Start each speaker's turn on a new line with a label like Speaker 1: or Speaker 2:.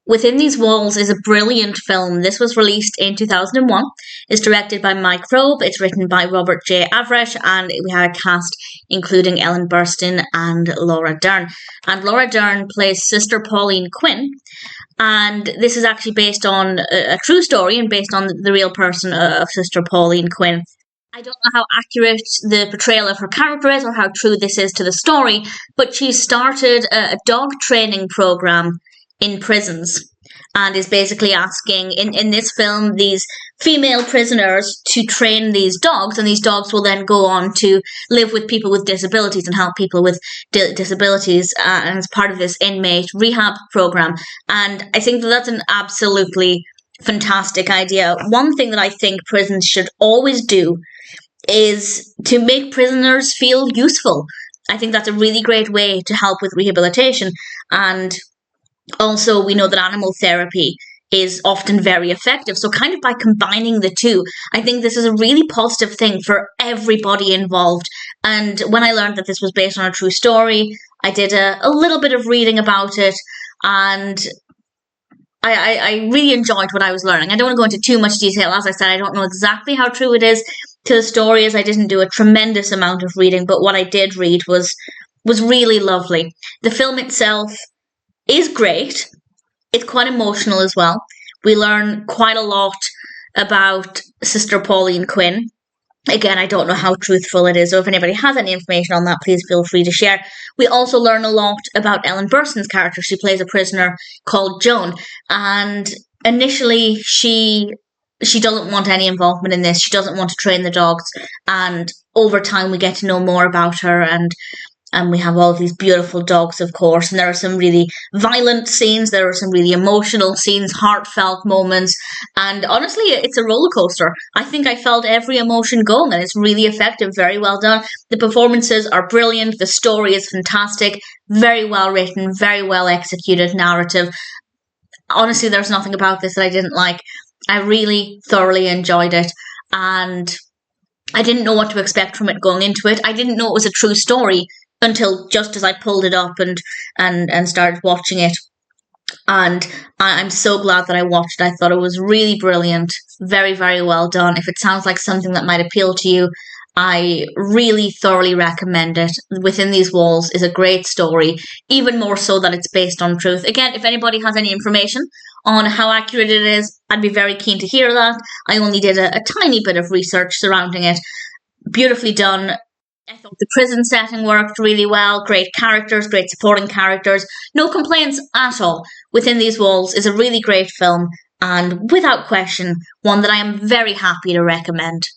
Speaker 1: Within These Walls is a brilliant film. This was released in 2001. It's directed by Mike Robe. It's written by Robert J. Avrech, and we had a cast including Ellen Burstyn and Laura Dern. And Laura Dern plays Sister Pauline Quinn. And this is actually based on a true story and based on the real person of Sister Pauline Quinn. I don't know how accurate the portrayal of her character is or how true this is to the story, but she started a dog training program in prisons and is basically asking in this film these female prisoners to train these dogs, and these dogs will then go on to live with people with disabilities and help people with disabilities and as part of this inmate rehab program. And I think that's an absolutely fantastic idea. One thing that I think prisons should always do is to make prisoners feel useful. I think that's a really great way to help with rehabilitation. And also, we know that animal therapy is often very effective. So kind of by combining the two, I think this is a really positive thing for everybody involved. And when I learned that this was based on a true story, I did a little bit of reading about it, and I really enjoyed what I was learning. I don't want to go into too much detail. As I said, I don't know exactly how true it is to the story, as I didn't do a tremendous amount of reading, but what I did read was really lovely. The film itself is great. It's quite emotional as well. We learn quite a lot about Sister Pauline Quinn. Again, I don't know how truthful it is, so if anybody has any information on that, please feel free to share. We also learn a lot about Ellen Burstyn's character. She plays a prisoner called Joan, and initially she doesn't want any involvement in this. She doesn't want to train the dogs, and over time we get to know more about her, and we have all of these beautiful dogs, of course, and there are some really violent scenes, there are some really emotional scenes, heartfelt moments, and honestly, it's a roller coaster. I think I felt every emotion going, and it's really effective, very well done. The performances are brilliant, the story is fantastic, very well written, very well executed narrative. Honestly, there's nothing about this that I didn't like. I really thoroughly enjoyed it, and I didn't know what to expect from it going into it. I didn't know it was a true story until just as I pulled it up and started watching it. And I'm so glad that I watched it. I thought it was really brilliant. Very, very well done. If it sounds like something that might appeal to you, I really thoroughly recommend it. Within These Walls is a great story, even more so that it's based on truth. Again, if anybody has any information on how accurate it is, I'd be very keen to hear that. I only did a tiny bit of research surrounding it. Beautifully done. I thought the prison setting worked really well. Great characters, great supporting characters. No complaints at all. Within These Walls is a really great film, and without question, one that I am very happy to recommend.